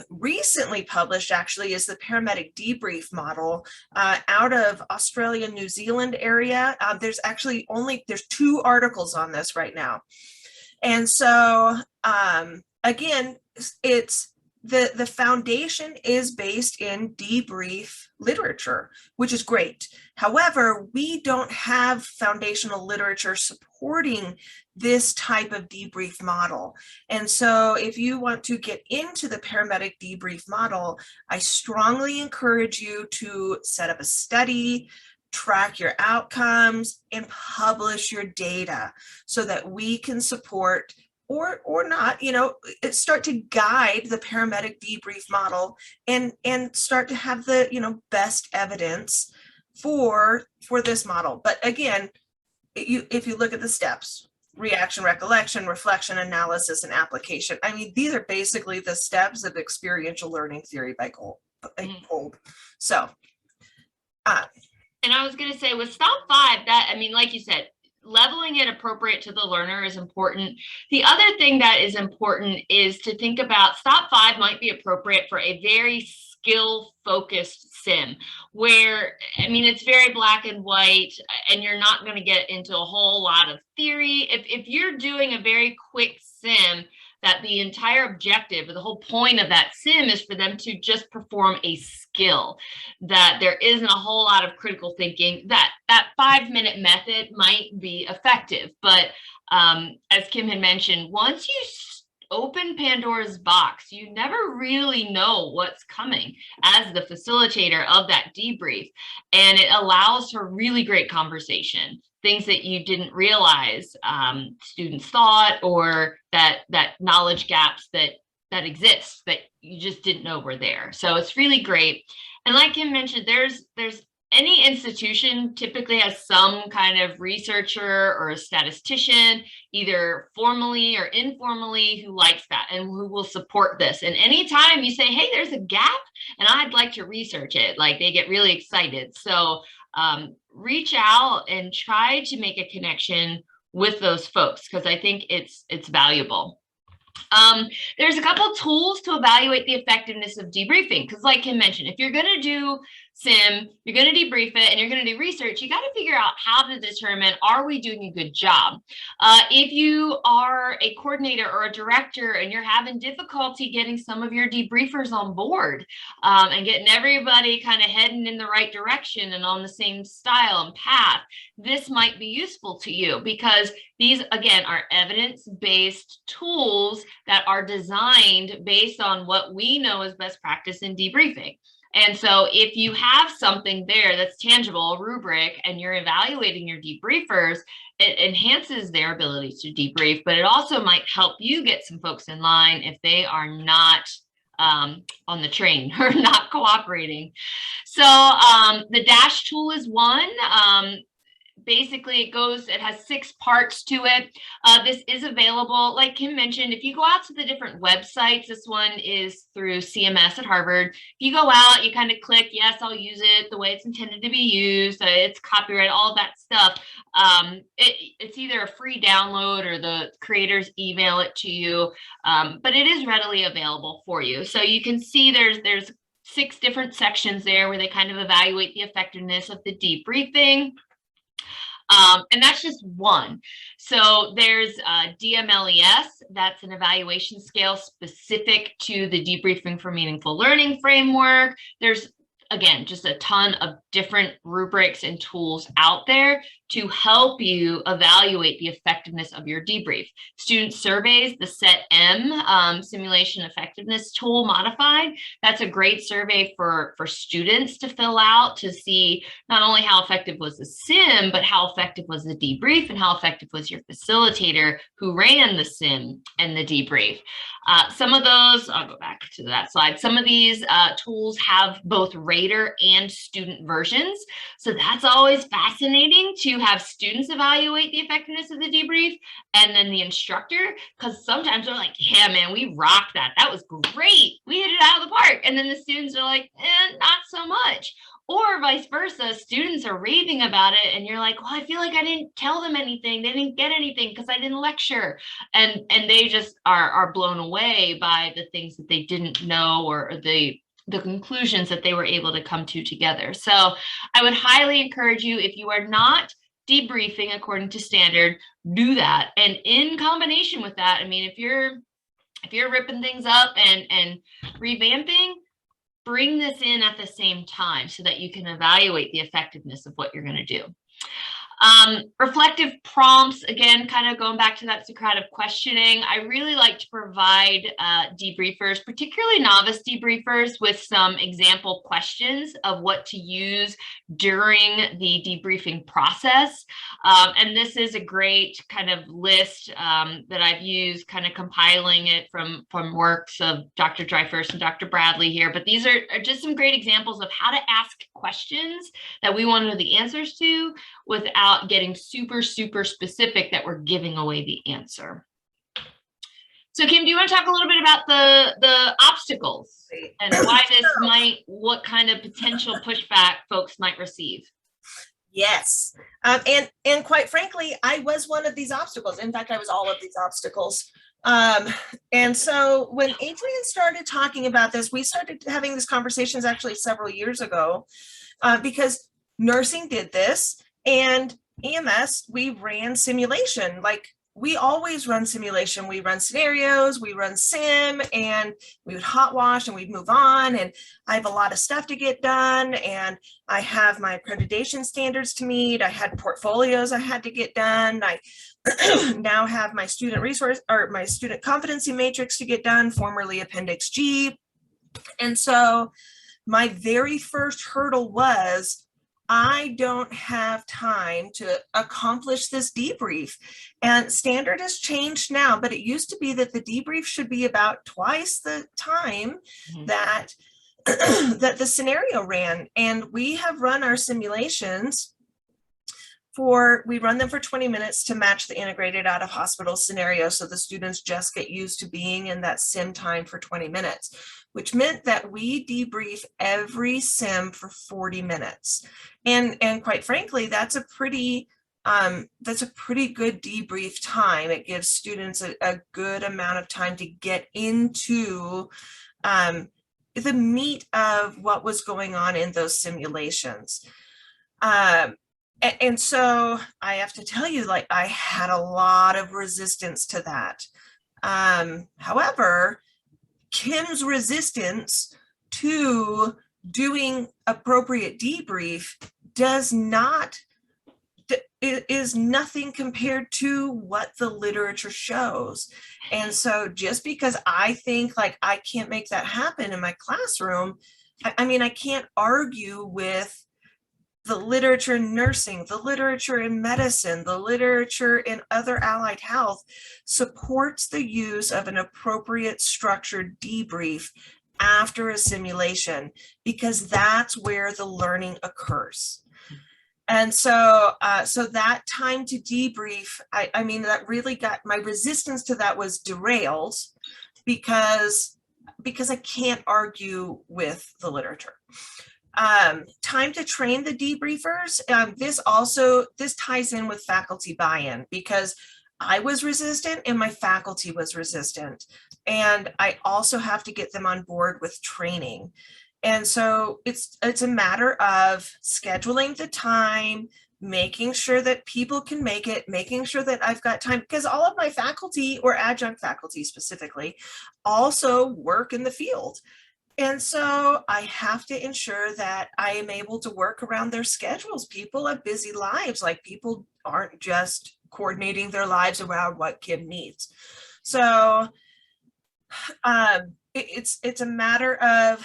Recently published actually is the paramedic debrief model out of Australia, New Zealand area. There's 2 articles on this right now. And so again, it's the foundation is based in debrief literature, which is great. However, we don't have foundational literature supporting this type of debrief model. And so if you want to get into the paramedic debrief model, I strongly encourage you to set up a study, track your outcomes, and publish your data so that we can support or not, start to guide the paramedic debrief model and start to have the, best evidence for this model. But again, if you look at the steps: reaction, recollection, reflection, analysis, and application. I mean, these are basically the steps of experiential learning theory by Kolb. So, and I was going to say with Stop 5, like you said, leveling it appropriate to the learner is important. The other thing that is important is to think about Stop 5 might be appropriate for a very skill-focused sim where, it's very black and white, and you're not going to get into a whole lot of theory. If you're doing a very quick sim, that the entire objective or the whole point of that sim is for them to just perform a skill, that there isn't a whole lot of critical thinking, that 5-minute method might be effective. But as Kim had mentioned, once you open Pandora's box, you never really know what's coming as the facilitator of that debrief. And it allows for really great conversation, things that you didn't realize students thought, or that knowledge gaps that exist that you just didn't know were there. So it's really great. And like Kim mentioned, there's any institution typically has some kind of researcher or a statistician, either formally or informally, who likes that and who will support this. And anytime you say, hey, there's a gap and I'd like to research it, like, they get really excited. So reach out and try to make a connection with those folks, because I think it's valuable. There's a couple tools to evaluate the effectiveness of debriefing, because like Kim mentioned, if you're going to do sim, you're going to debrief it, and you're going to do research, you got to figure out how to determine, are we doing a good job? If you are a coordinator or a director and you're having difficulty getting some of your debriefers on board and getting everybody kind of heading in the right direction and on the same style and path, this might be useful to you, because these, again, are evidence-based tools that are designed based on what we know is best practice in debriefing. And so if you have something there that's tangible, a rubric, and you're evaluating your debriefers, it enhances their ability to debrief, but it also might help you get some folks in line if they are not on the train or not cooperating. So the dash tool is one. Basically, it has 6 parts to it. This is available, like Kim mentioned, if you go out to the different websites. This one is through CMS at Harvard. If you go out, you kind of click, yes, I'll use it the way it's intended to be used. It's copyright, all that stuff. It's either a free download or the creators email it to you, but it is readily available for you. So you can see there's 6 different sections there where they kind of evaluate the effectiveness of the debriefing. And that's just one. So there's DMLES, that's an evaluation scale specific to the Debriefing for Meaningful Learning framework. There's, again, just a ton of different rubrics and tools out there to help you evaluate the effectiveness of your debrief. Student surveys, the SET-M simulation effectiveness tool modified, that's a great survey for students to fill out to see not only how effective was the sim, but how effective was the debrief and how effective was your facilitator who ran the sim and the debrief. Some of those, I'll go back to that slide. Some of these tools have both rater and student versions. So that's always fascinating to have students evaluate the effectiveness of the debrief and then the instructor, because sometimes they're like, yeah, man, we rocked that. That was great. We hit it out of the park. And then the students are like, not so much. Or vice versa, students are raving about it and you're like, well, I feel like I didn't tell them anything. They didn't get anything because I didn't lecture. And they just are blown away by the things that they didn't know, or the conclusions that they were able to come to together. So I would highly encourage you, if you are not debriefing according to standard, do that. And in combination with that, I mean, if you're ripping things up and revamping, bring this in at the same time so that you can evaluate the effectiveness of what you're going to do. Reflective prompts, again, kind of going back to that Socratic questioning. I really like to provide debriefers, particularly novice debriefers, with some example questions of what to use during the debriefing process. And this is a great kind of list that I've used, kind of compiling it from works of Dr. Dreyfus and Dr. Bradley here. But these are just some great examples of how to ask questions that we want to know the answers to without getting super specific that we're giving away the answer. So Kim, do you want to talk a little bit about the obstacles and why this what kind of potential pushback folks might receive? Yes. And quite frankly, I was one of these obstacles. In fact, I was all of these obstacles. And so when Adrienne started talking about this, we started having these conversations actually several years ago, because nursing did this, and EMS, we ran simulation. Like, we always run simulation. We run scenarios, we run sim, and we would hot wash and we'd move on. And I have a lot of stuff to get done, and I have my accreditation standards to meet. I had portfolios I had to get done. I now have my student resource, or my student competency matrix to get done, formerly Appendix G. And so my very first hurdle was, I don't have time to accomplish this debrief. And standard has changed now, but it used to be that the debrief should be about twice the time that that the scenario ran. And we have run our simulations we run them for 20 minutes to match the integrated out of hospital scenario. So the students just get used to being in that sim time for 20 minutes, which meant that we debrief every sim for 40 minutes. And quite frankly, that's a pretty that's a pretty good debrief time. It gives students a good amount of time to get into the meat of what was going on in those simulations. And so I have to tell you, like, I had a lot of resistance to that. However, Kim's resistance to doing appropriate debrief is nothing compared to what the literature shows. And so just because I think like I can't make that happen in my classroom, I mean, I can't argue with the literature in nursing, the literature in medicine, the literature in other allied health supports the use of an appropriate structured debrief after a simulation, because that's where the learning occurs. And so, so that time to debrief, I mean, that really got, my resistance to that was derailed because I can't argue with the literature. Time to train the debriefers. This ties in with faculty buy-in, because I was resistant and my faculty was resistant. And I also have to get them on board with training. And so it's a matter of scheduling the time, making sure that people can make it, making sure that I've got time, because all of my faculty, or adjunct faculty specifically, also work in the field. And so I have to ensure that I am able to work around their schedules. People have busy lives. Like, people aren't just coordinating their lives around what Kim needs. So it's a matter of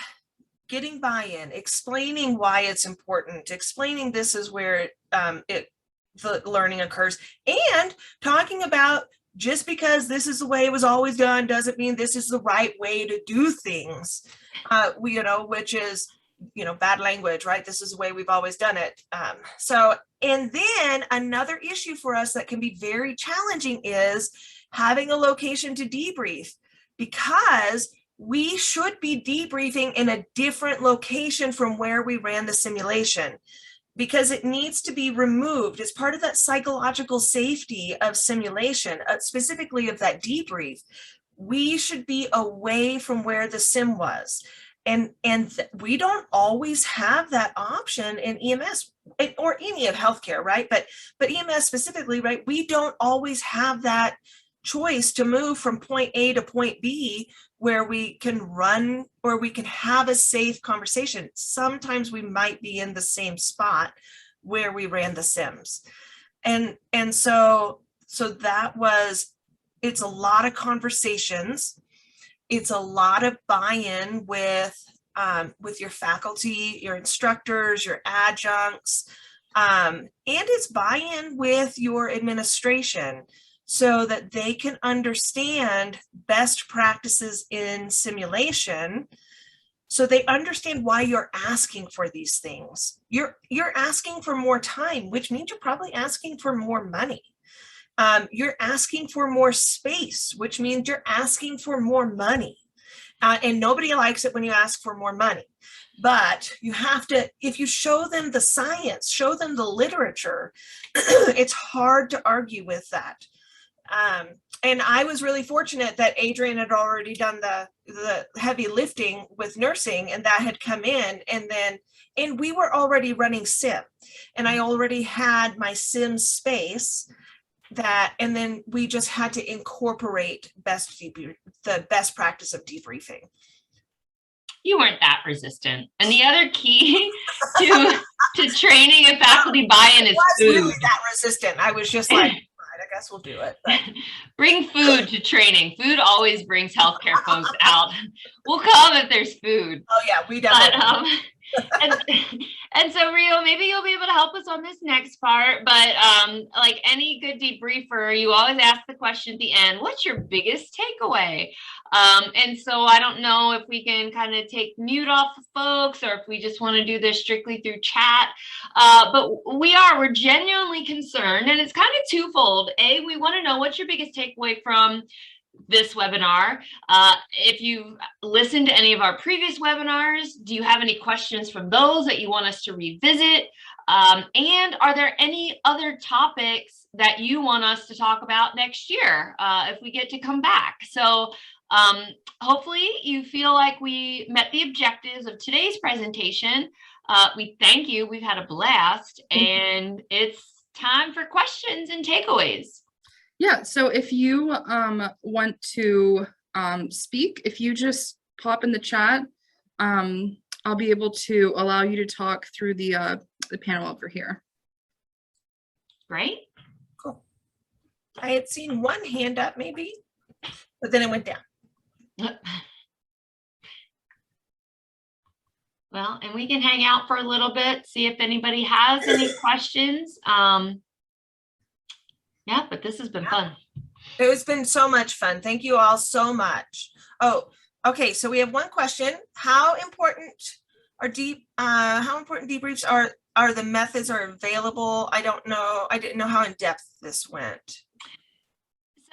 getting buy-in, explaining why it's important, explaining this is where the learning occurs, and talking about just because this is the way it was always done doesn't mean this is the right way to do things. Which is, bad language, right? This is the way we've always done it. And then another issue for us that can be very challenging is having a location to debrief, because we should be debriefing in a different location from where we ran the simulation, because it needs to be removed as part of that psychological safety of simulation, specifically of that debrief. We should be away from where the sim was. And we don't always have that option in EMS or any of healthcare, right? But EMS specifically, right? We don't always have that choice to move from point A to point B where we can run or we can have a safe conversation. Sometimes we might be in the same spot where we ran the sims. And so it's a lot of conversations. It's a lot of buy-in with your faculty, your instructors, your adjuncts, and it's buy-in with your administration, so that they can understand best practices in simulation, so they understand why you're asking for these things. You're asking for more time, which means you're probably asking for more money. You're asking for more space, which means you're asking for more money. And nobody likes it when you ask for more money. But you have to, if you show them the science, show them the literature, it's hard to argue with that. And I was really fortunate that Adrienne had already done the heavy lifting with nursing, and that had come in, and we were already running sim, and I already had my sim space and then we just had to incorporate the best practice of debriefing. You weren't that resistant. And the other key to training and faculty buy-in is food. Really that resistant. I was just like, I guess we'll do it. Bring food to training. Food always brings healthcare folks out. We'll come if there's food. Oh yeah, we definitely. And so Rio, maybe you'll be able to help us on this next part, but like any good debriefer, you always ask the question at the end, what's your biggest takeaway? And so I don't know if we can kind of take mute off of folks, or if we just want to do this strictly through chat, but we're genuinely concerned, and it's kind of twofold. A, we want to know what's your biggest takeaway from this webinar. If you've listened to any of our previous webinars, do you have any questions from those that you want us to revisit? And are there any other topics that you want us to talk about next year if we get to come back? So hopefully you feel like we met the objectives of today's presentation. We thank you. We've had a blast, and it's time for questions and takeaways. Yeah, so if you want to speak, if you just pop in the chat, I'll be able to allow you to talk through the panel over here. Great. Cool. I had seen one hand up maybe, but then it went down. Well, and we can hang out for a little bit, see if anybody has any questions. Yeah, but this has been fun. It has been so much fun. Thank you all so much. Oh, okay. So we have one question. How important debriefs are the methods are available? I don't know. I didn't know how in depth this went.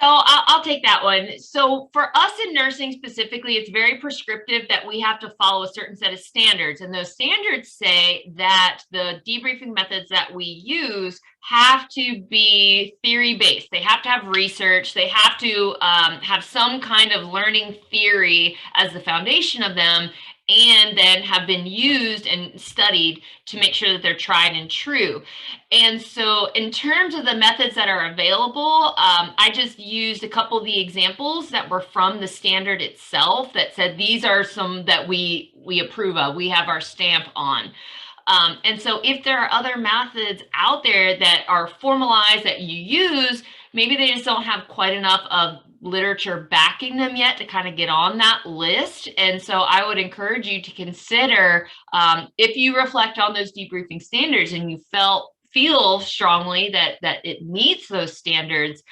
So I'll take that one. So for us in nursing specifically, it's very prescriptive that we have to follow a certain set of standards. And those standards say that the debriefing methods that we use have to be theory-based. They have to have research. They have to have some kind of learning theory as the foundation of them, and then have been used and studied to make sure that they're tried and true. And so in terms of the methods that are available, I just used a couple of the examples that were from the standard itself that said these are some that we approve of, we have our stamp on. And so if there are other methods out there that are formalized that you use, maybe they just don't have quite enough of literature backing them yet to kind of get on that list. And so I would encourage you to consider, if you reflect on those debriefing standards and you feel strongly that it meets those standards,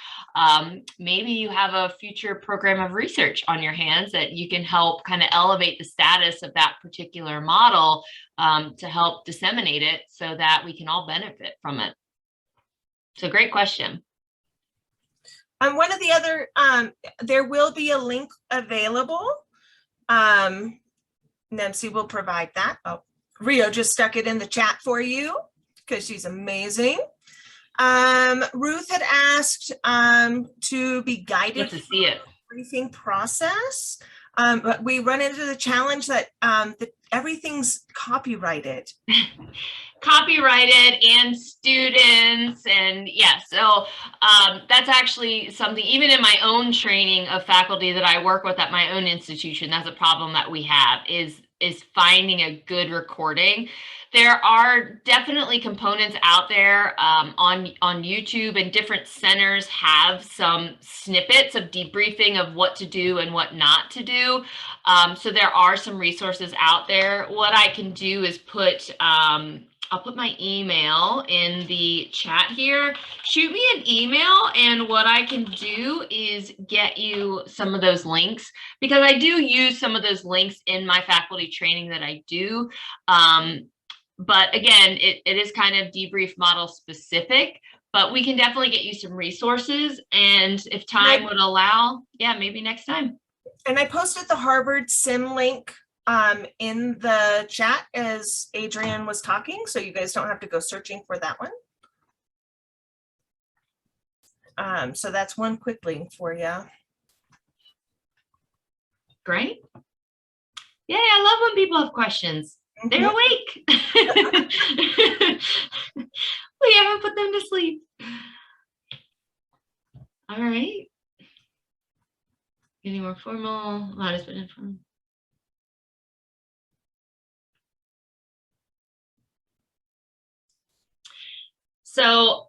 maybe you have a future program of research on your hands that you can help kind of elevate the status of that particular model to help disseminate it so that we can all benefit from it. So great question. One of the other, there will be a link available. NAEMSE will provide that. Oh, Rio just stuck it in the chat for you because she's amazing. Ruth had asked to be guided to see it. Briefing process, but we run into the challenge that everything's copyrighted. Copyrighted and students, and yeah, so that's actually something, even in my own training of faculty that I work with at my own institution, that's a problem that we have is finding a good recording. There are definitely components out there on YouTube, and different centers have some snippets of debriefing of what to do and what not to do. So there are some resources out there. What I can do is put, I'll put my email in the chat here. Shoot me an email, and what I can do is get you some of those links, because I do use some of those links in my faculty training that I do. But again, it is kind of debrief model specific, but we can definitely get you some resources. And if time would allow, yeah, maybe next time. And I posted the Harvard Sim link in the chat as Adrienne was talking, so you guys don't have to go searching for that one. So that's one quick link for you. Great. Yeah, I love when people have questions. They're awake. We haven't put them to sleep. All right. Any more formal? Loudest but informal. So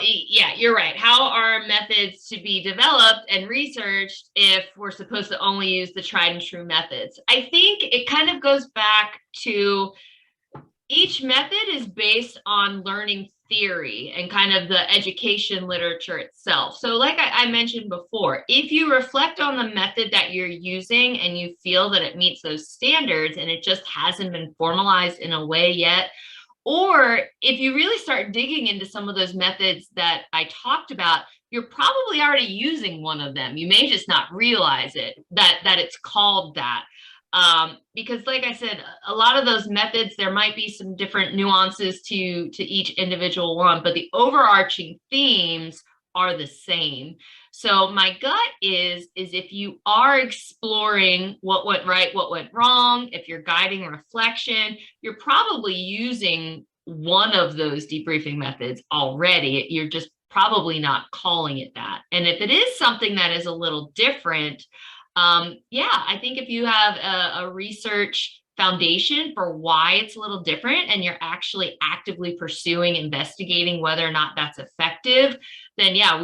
yeah, you're right. How are methods to be developed and researched if we're supposed to only use the tried and true methods? I think it kind of goes back to each method is based on learning theory and kind of the education literature itself. So like I mentioned before, if you reflect on the method that you're using and you feel that it meets those standards and it just hasn't been formalized in a way yet, or if you really start digging into some of those methods that I talked about, you're probably already using one of them. You may just not realize it, that it's called that. Because like I said, a lot of those methods, there might be some different nuances to each individual one, but the overarching themes are the same. So my gut is if you are exploring what went right, what went wrong, if you're guiding reflection, you're probably using one of those debriefing methods already. You're just probably not calling it that. And if it is something that is a little different, yeah, I think if you have a research foundation for why it's a little different and you're actually actively pursuing, investigating whether or not that's effective, then yeah,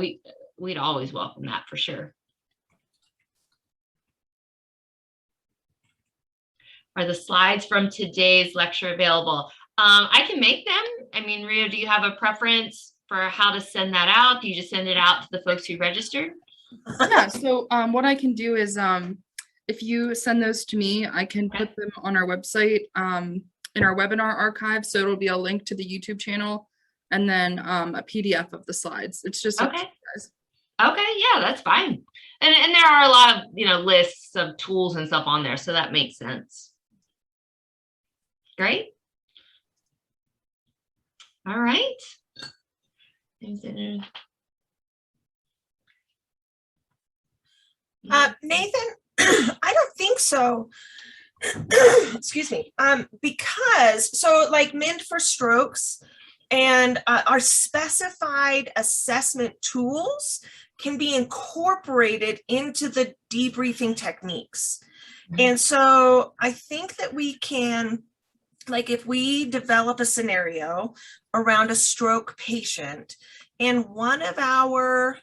we'd always welcome that for sure. Are the slides from today's lecture available? I can make them. I mean, Rio, do you have a preference for how to send that out? Do you just send it out to the folks who registered? Yeah, so what I can do is if you send those to me, I can put them on our website in our webinar archive. So it'll be a link to the YouTube channel and then a PDF of the slides. It's just up to you guys. Okay, yeah, that's fine. And there are a lot of, lists of tools and stuff on there, so that makes sense. Great. All right. Nathan, I don't think so. Excuse me. Because so like MIND for strokes and our specified assessment tools can be incorporated into the debriefing techniques. And so I think that we can, like if we develop a scenario around a stroke patient, and one of our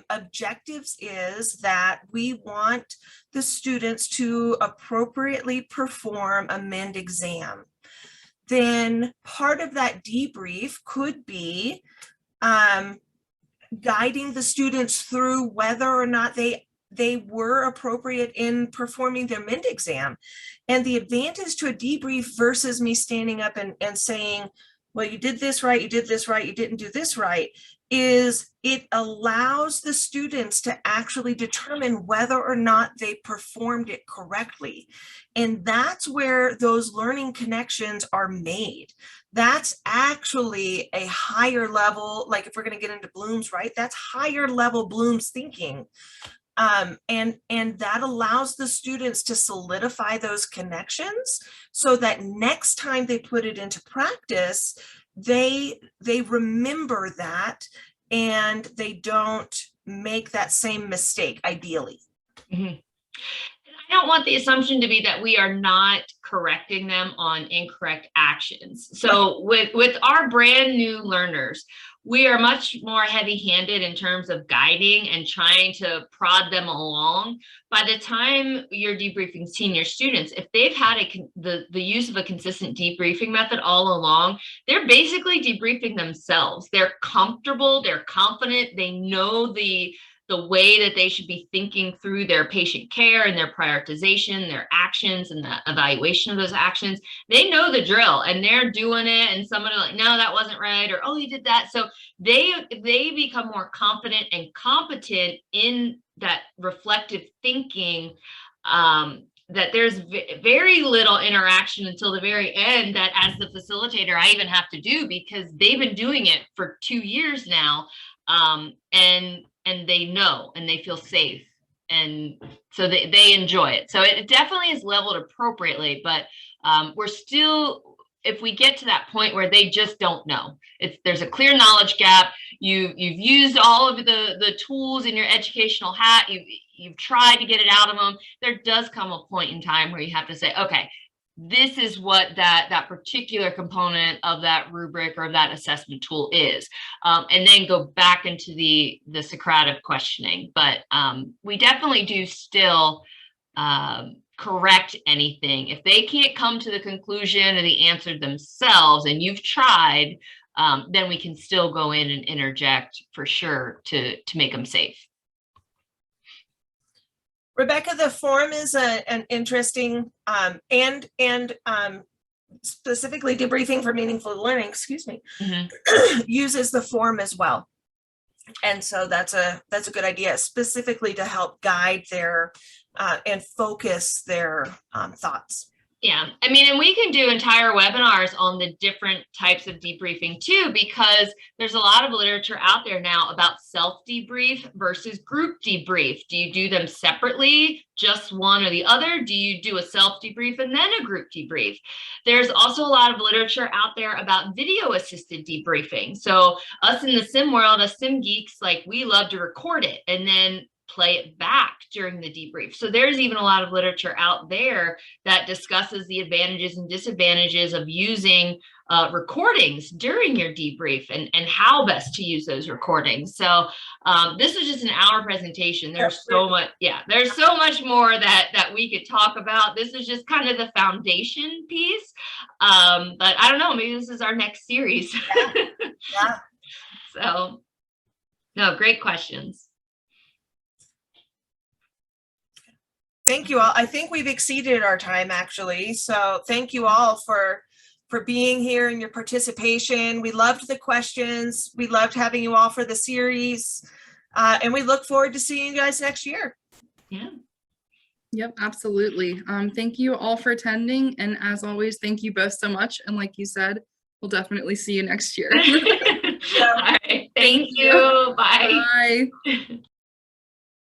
objectives is that we want the students to appropriately perform a MIND exam, then part of that debrief could be guiding the students through whether or not they were appropriate in performing their MIND exam. And the advantage to a debrief versus me standing up and saying, well, you did this right, you did this right, you didn't do this right, is it allows the students to actually determine whether or not they performed it correctly. And that's where those learning connections are made. That's actually a higher level, like if we're going to get into Bloom's, right? That's higher level Bloom's thinking. And that allows the students to solidify those connections so that next time they put it into practice, they remember that and they don't make that same mistake, ideally. Mm-hmm. I don't want the assumption to be that we are not correcting them on incorrect actions. So with our brand new learners, we are much more heavy-handed in terms of guiding and trying to prod them along. By the time you're debriefing senior students, if they've had the use of a consistent debriefing method all along, they're basically debriefing themselves. They're comfortable, they're confident, they know the way that they should be thinking through their patient care and their prioritization, their actions and the evaluation of those actions. They know the drill and they're doing it, and somebody like, no, that wasn't right, or oh, you did that. So they become more confident and competent in that reflective thinking, that there's very little interaction until the very end that as the facilitator I even have to do, because they've been doing it for 2 years now. And they know and they feel safe, and so they enjoy it. So it definitely is leveled appropriately, but we're still, if we get to that point where they just don't know, there's a clear knowledge gap, you've used all of the tools in your educational hat, you've tried to get it out of them, there does come a point in time where you have to say, okay, this is what that particular component of that rubric or that assessment tool is, and then go back into the Socratic questioning. But we definitely do still correct anything. If they can't come to the conclusion or the answer themselves and you've tried, then we can still go in and interject for sure to make them safe. Rebecca, the form is an interesting and specifically Debriefing for Meaningful Learning, excuse me, uses the form as well. And so that's a good idea, specifically to help guide their and focus their thoughts. Yeah, I mean, and we can do entire webinars on the different types of debriefing too, because there's a lot of literature out there now about self-debrief versus group debrief. Do you do them separately, just one or the other? Do you do a self-debrief and then a group debrief? There's also a lot of literature out there about video-assisted debriefing. So us in the sim world, us sim geeks, like we love to record it and then play it back during the debrief. So there's even a lot of literature out there that discusses the advantages and disadvantages of using recordings during your debrief and how best to use those recordings. So this was just an hour presentation. There's so much, there's so much more that we could talk about. This is just kind of the foundation piece. But I don't know, maybe this is our next series. Yeah. So, no, great questions. Thank you all. I think we've exceeded our time actually. So thank you all for being here and your participation. We loved the questions. We loved having you all for the series. And we look forward to seeing you guys next year. Yeah. Yep, absolutely. Thank you all for attending. And as always, thank you both so much. And like you said, we'll definitely see you next year. All right. Thank you. Bye. Bye.